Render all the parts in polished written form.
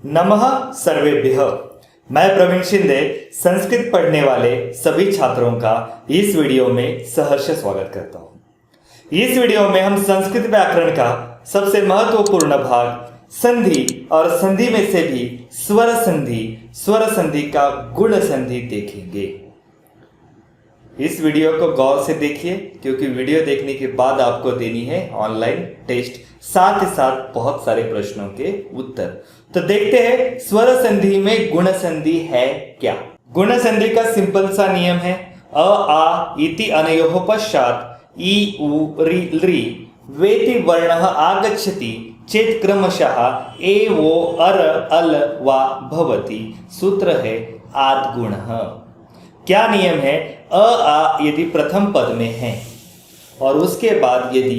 नमः सर्वेभ्यः। मैं प्रवीण शिंदे संस्कृत पढ़ने वाले सभी छात्रों का इस वीडियो में सहर्ष स्वागत करता हूं। इस वीडियो में हम संस्कृत व्याकरण का सबसे महत्वपूर्ण भाग संधि और संधि में से भी स्वर संधि का गुण संधि देखेंगे। इस वीडियो को गौर से देखिए क्योंकि वीडियो देखने के बाद आपको देनी है ऑनलाइन टेस्ट, साथ ही साथ बहुत सारे प्रश्नों के उत्तर। तो देखते हैं स्वर संधि में गुण संधि है क्या। गुण संधि का सिंपल सा नियम है अ आ इति अनयोः पश्चात इ उ रि लृ वेति वर्णः आगच्छति चेत क्रमशः ए वो अर अल वा भवति। सूत्र है आद्गुणः। क्या नियम है? अ आ यदि प्रथम पद में है और उसके बाद यदि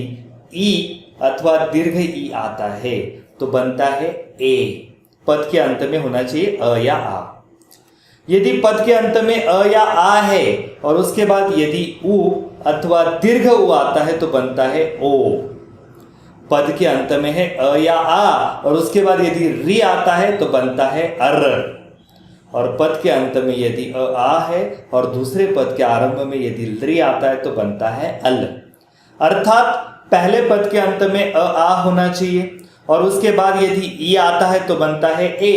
ई अथवा दीर्घ ई आता है तो बनता है ए। पद के अंत में होना चाहिए अ या आ। यदि पद के अंत में अ या आ है और उसके बाद यदि उ अथवा दीर्घ उ आता है तो बनता है ओ। पद के अंत में है अ या आ और उसके बाद यदि री आता है तो बनता है अर। और पद के अंत में यदि अ आ है और दूसरे पद के आरंभ में यदि लृ आता है तो बनता है अल। अर्थात पहले पद के अंत में अ आ होना चाहिए और उसके बाद यदि ई आता है तो बनता है ए,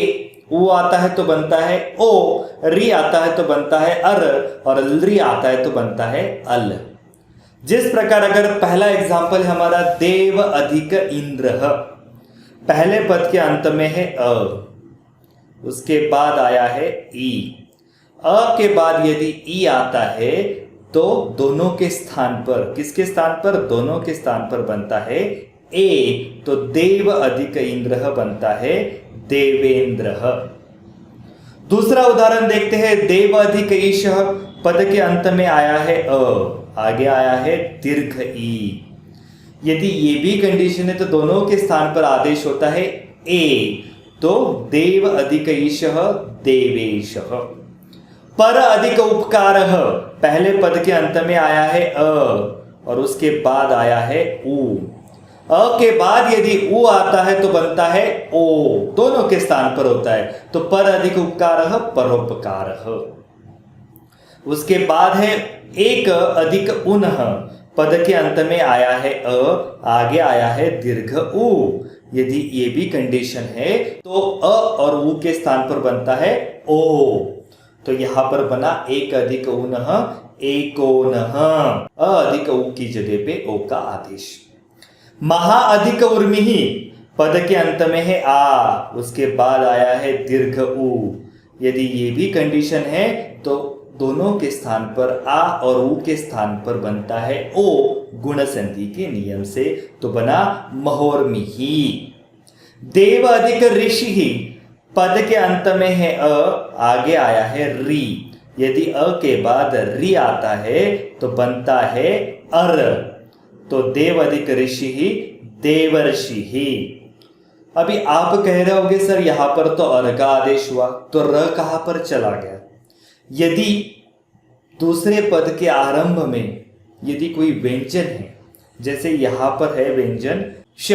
उ आता है तो बनता है ओ, री आता है तो बनता है अर और लृ आता है तो बनता है अल। जिस प्रकार अगर पहला एग्जाम्पल हमारा देव अधिक इंद्र, पहले पद के अंत में है अ, उसके बाद आया है ई। अ के बाद यदि ई आता है तो दोनों के स्थान पर, किसके स्थान पर? दोनों के स्थान पर बनता है ए। तो देव अधिक इंद्र बनता है देवेंद्र। दूसरा उदाहरण देखते हैं देव अधिक ईश, पद के अंत में आया है अ, आगे आया है दीर्घ ई। यदि ये भी कंडीशन है तो दोनों के स्थान पर आदेश होता है ए। तो देव अधिक ईश देवेश। पर अधिक उपकार, पहले पद के अंत में आया है अ और उसके बाद आया है उ। अ के बाद यदि उ आता है तो बनता है ओ, दोनों के स्थान पर होता है। तो पर अधिक उपकार परोपकार। उसके बाद है एक अधिक उन्ह, पद के अंत में आया है अ, आगे आया है दीर्घ उ। यदि ये भी कंडीशन है तो अ और उ के स्थान पर बनता है ओ। तो यहां पर बना एक अधिक उन्ह एकोनः, अ अधिक उ की जगह पे ओ का आदेश। महा अधिक उर्मिः, पद के अंत में है आ, उसके बाद आया है दीर्घ उ। यदि ये भी कंडीशन है तो दोनों के स्थान पर आ और उ के स्थान पर बनता है ओ गुण संधि के नियम से। तो बना महोर्मिहि। देव अधिक ऋषि, पद के अंत में है अ, आगे आया है री। यदि अ के बाद री आता है तो बनता है अर। तो देव अधिक ऋषि देवर्षि। अभी आप कह रहे होगे सर यहां पर तो अर का आदेश हुआ तो र कहां पर चला गया? यदि दूसरे पद के आरंभ में यदि कोई व्यंजन है, जैसे यहां पर है व्यंजन श,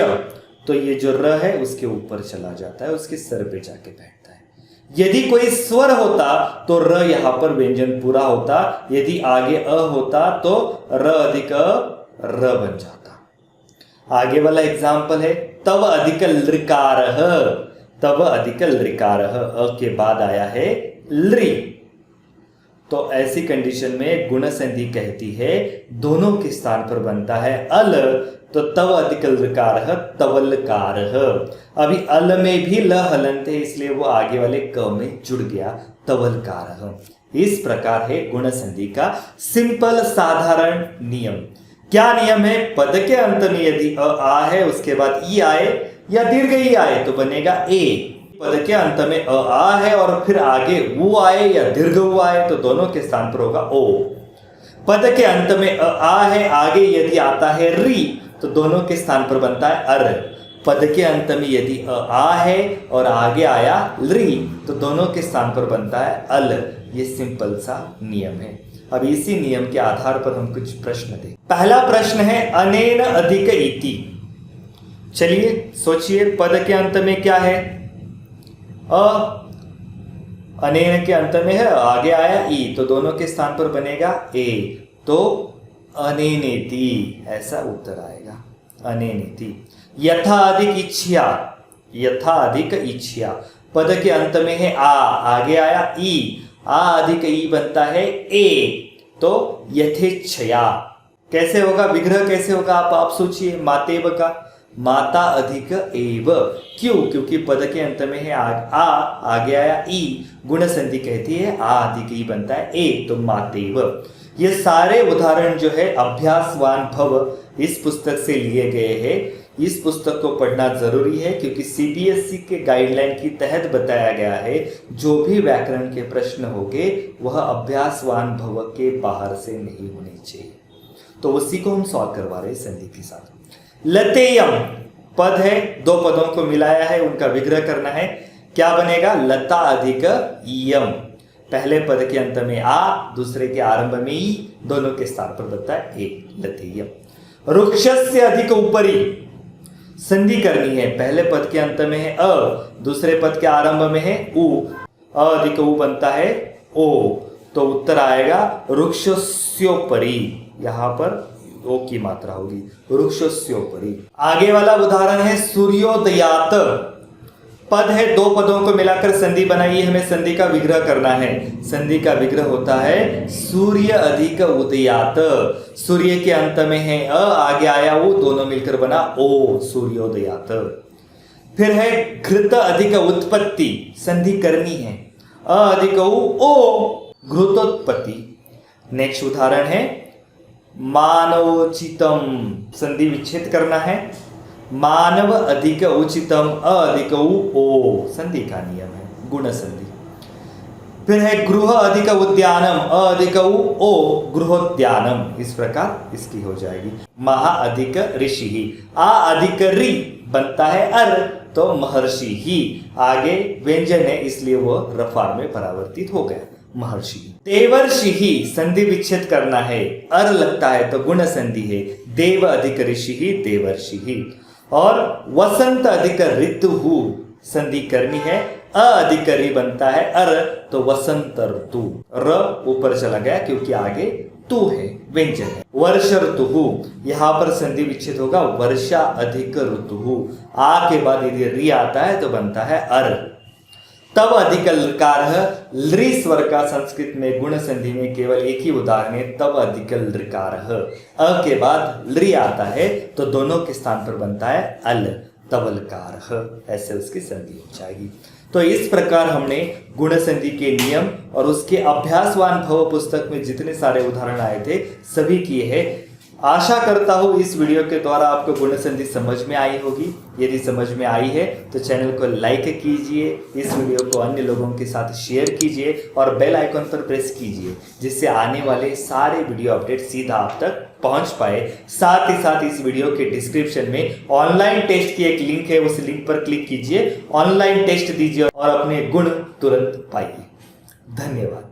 तो ये जो र है उसके ऊपर चला जाता है, उसके सर पे जाके बैठता है। यदि कोई स्वर होता तो र यहां पर व्यंजन पूरा होता, यदि आगे अ होता तो र अधिक र बन जाता। आगे वाला एग्जाम्पल है तव अधिक लृकारः, तव अधिक लृकारः, अ के बाद आया है लृ। तो ऐसी कंडीशन में गुण संधि कहती है दोनों के स्थान पर बनता है अल। तो तव अधिक लकारः तवलकारः। अभी अल में भी ल हलंत है इसलिए वो आगे वाले क में जुड़ गया तवलकारः। इस प्रकार है गुण संधि का सिंपल साधारण नियम। क्या नियम है? पद के अंत में यदि अ आ है उसके बाद ई आए या दीर्घ ई आए तो बनेगा ए। पद के अंत में अ आ है और फिर आगे उ आए या दीर्घ उ आए तो दोनों के स्थान पर होगा ओ। पद के अंत में अ आ है, आगे यदि आता है री तो दोनों के स्थान पर बनता है अर। पद के अंत में यदि अ आ है और आगे आया लृ तो दोनों के स्थान पर बनता है अल। ये सिंपल सा नियम है। अब इसी नियम के आधार पर हम कुछ प्रश्न दें। पहला प्रश्न है अनेन अधिक इति। चलिए सोचिए पद के अंत में क्या है? अनेन के अंत में है, आगे आया ई, तो दोनों के स्थान पर बनेगा ए, तो अनेनेति, ऐसा उत्तर आएगा अनेनेति। यथा अधिक इच्छया, यथा अधिक इच्छया, पद के अंत में है आ, आगे आया ई, आ अधिक ई बनता है ए, तो यथेच्छया। कैसे होगा विग्रह, कैसे होगा आप सोचिए। मातेव का माता अधिक एव, क्यों? क्योंकि पद के अंत में है आ, आगे आया ई, गुण संधि कहती है आ अधिक ई बनता है ए, तो मातेव। ये सारे उदाहरण जो है अभ्यासवान भव इस पुस्तक से लिए गए हैं। इस पुस्तक को पढ़ना जरूरी है क्योंकि सीबीएसई के गाइडलाइन की तहत बताया गया है जो भी व्याकरण के प्रश्न होंगे वह अभ्यासवान भव के बाहर से नहीं होने चाहिए। तो उसी को हम सॉल्व करवा रहे हैं संधि के साथ। लतेयम पद है, दो पदों को मिलाया है, उनका विग्रह करना है। क्या बनेगा? लता अधिक यम, पहले पद के अंत में आ, दूसरे के आरंभ में ई, दोनों के स्थान पर बनता है ए, लतेयम। वृक्षस्य अधिक ऊपरी, संधि करनी है, पहले पद के अंत में है अ, दूसरे पद के आरंभ में है उ, अ अधिक उ बनता है ओ, तो उत्तर आएगा वृक्षस्योपरि, यहां पर ओ की मात्रा होगी, वृक्षस्योपरि। आगे वाला उदाहरण है सूर्योदयात, पद है, दो पदों को मिलाकर संधि बनाइए, हमें संधि का विग्रह करना है। संधि का विग्रह होता है सूर्य अधिक उदयात, सूर्य के अंत में है अ, आगे आया वो, दोनों मिलकर बना ओ, सूर्योदयात। फिर है घृत अधिक उत्पत्ति, संधि करनी है, अ अधिक ओ, घृतोत्पत्ति। नेक्स्ट उदाहरण है मानवोचितम, संधि विच्छेद करना है, मानव अधिक उचितम, अ अधिक ओ, संधि का नियम है, गुण संधि। फिर है गृह अधिक उद्यानम, अ अधिक ओ, गृहोद्यानम, इस प्रकार इसकी हो जाएगी। महा अधिक ऋषि, आ अधिक रि बनता है अर, तो महर्षि ही, आगे व्यंजन है इसलिए वह रफार में परावर्तित हो गया, महर्षि। देवर्षि ही, संधि विच्छेद करना है, अर लगता है तो गुण संधि है, देव अधिक ऋषि ही, देवर्षि ही। और वसंत अधिक ऋतु, संधि करनी है, अ अधिक रि बनता है अर, तो वसंत ऋतु, र ऊपर चला गया क्योंकि आगे तू है, व्यंजन है। वर्ष ऋतु, यहां पर संधि विच्छेद होगा, वर्षा अधिक ऋतु, आ के बाद यदि रि आता है तो बनता है अर। तब अधिक लकार, लृ स्वर का संस्कृत में गुण संधि में केवल एक ही उदाहरण है, तब अधिक लकार, अ के बाद लृ आता है तो दोनों के स्थान पर बनता है अल, तब लकार, ऐसे उसकी संधि हो जाएगी। तो इस प्रकार हमने गुण संधि के नियम और उसके अभ्यासवान भव पुस्तक में जितने सारे उदाहरण आए थे सभी किए हैं। आशा करता हूँ इस वीडियो के द्वारा आपको गुण संधि समझ में आई होगी। यदि समझ में आई है तो चैनल को लाइक कीजिए, इस वीडियो को अन्य लोगों के साथ शेयर कीजिए और बेल आइकन पर प्रेस कीजिए जिससे आने वाले सारे वीडियो अपडेट सीधा आप तक पहुंच पाए। साथ ही साथ इस वीडियो के डिस्क्रिप्शन में ऑनलाइन टेस्ट की एक लिंक है, उस लिंक पर क्लिक कीजिए, ऑनलाइन टेस्ट दीजिए और अपने गुण तुरंत पाइए। धन्यवाद।